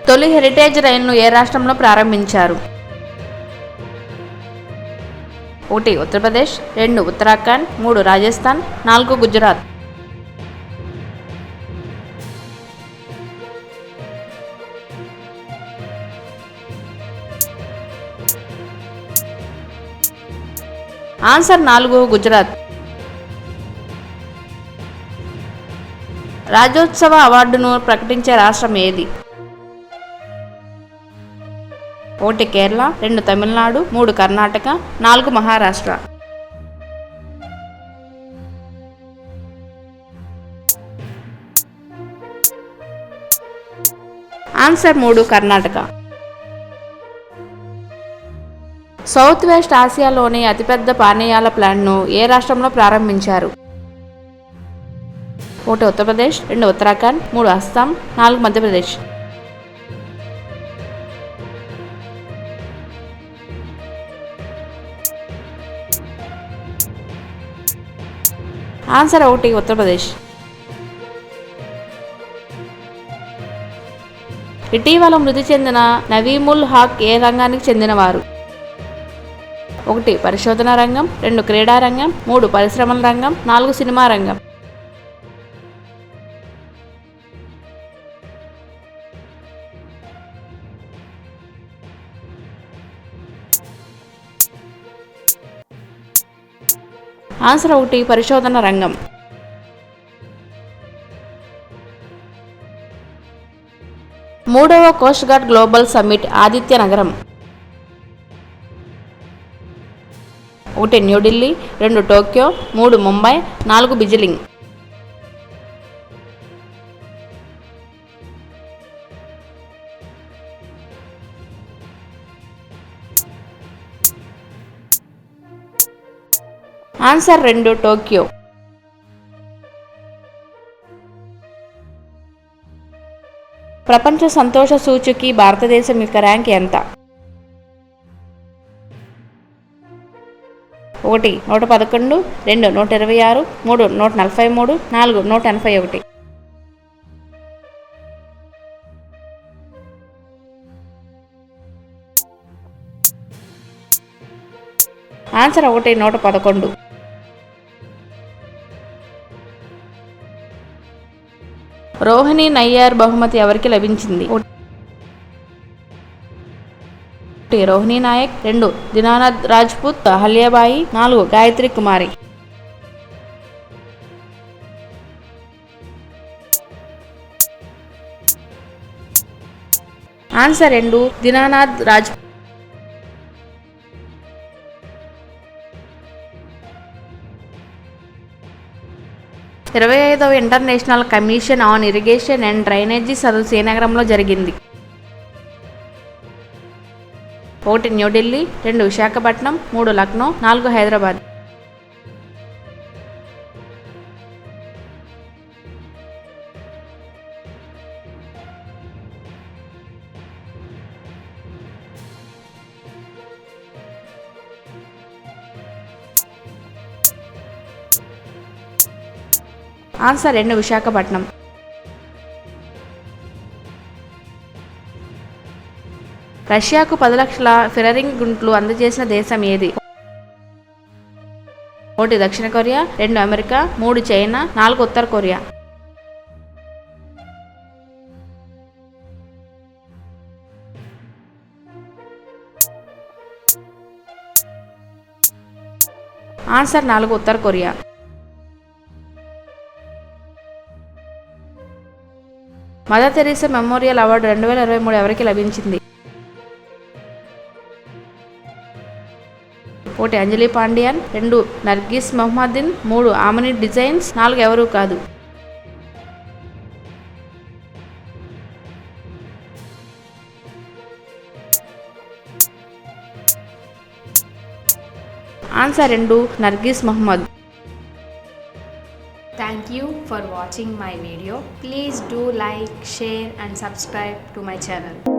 తొలి హెరిటేజ్ రైలును ఏ రాష్ట్రంలో ప్రారంభించారు? 1 ఉత్తరప్రదేశ్, 2 ఉత్తరాఖండ్, 3 రాజస్థాన్, 4 గుజరాత్. ఆన్సర్ 4 గుజరాత్. రాజ్యోత్సవ అవార్డును ప్రకటించే రాష్ట్రం ఏది? 1 Kerala, 2 Tamil Nadu, 3 Karnataka, 4 Maharashtra. Answer 3 Karnataka. South west ఆసియాలోని అతిపెద్ద పానీయాల ప్లాంట్ను ఏ రాష్ట్రంలో ప్రారంభించారు? 1 ఉత్తరప్రదేశ్, 2 ఉత్తరాఖండ్, 3 అస్సాం, 4 మధ్యప్రదేశ్. ఆన్సర్ 1 ఉత్తరప్రదేశ్. ఇటీవల మృతి చెందిన నవీముల్ హక్ ఏ రంగానికి చెందినవారు? 1 పరిశోధన రంగం, 2 క్రీడా రంగం, 3 పరిశ్రమల రంగం, 4 సినిమా రంగం. ఆన్సర్ 1 పరిశోధన రంగం. మూడవ కోస్ట్ గార్డ్ గ్లోబల్ సమ్మిట్ ఆతిథ్య నగరం? 1 New Delhi, 2 Tokyo, 3 Mumbai, 4 Beijing. Answer 2 Tokyo. ప్రపంచ సంతోష సూచికి భారతదేశం యొక్క ర్యాంక్ ఎంత? 1 111, 2 126, 3 143, 4 181. ఆన్సర్ 1 111. రోహిణి నయ్యర్ బహుమతి ఎవరికి లభించింది? 1 రోహిణి నాయక్, 2 దీనానాథ్ రాజ్పుత్, అహల్యాబాయి, 4 గాయత్రి కుమారి. ఆన్సర్ 2 దీనానాథ్ రాజ్పుత్. 25వ International Commission on Irrigation and Drainage సదస్సు ఏ నగరంలో జరిగింది? 1 న్యూఢిల్లీ, 2 విశాఖపట్నం, 3 లక్నో, 4 హైదరాబాద్. ఆన్సర్ 2 విశాఖపట్నం. రష్యాకు 10 లక్షల ఫిరరింగ్ గుంట్లు అందజేసిన దేశం ఏది? 1 దక్షిణ కొరియా, 2 అమెరికా, 3 చైనా, 4 ఉత్తర కొరియా. ఆన్సర్ 4 ఉత్తర Korea. Mother Teresa Memorial Award 2023 ఎవరికి లభించింది? 1 Anjali Pandian, 2 Nargis Mohammadin, 3 Amani Designs, 4 ఎవరూ కాదు. Answer 2 Nargis Mohammad. Thank you for watching my video. Please do like, share and subscribe to my channel.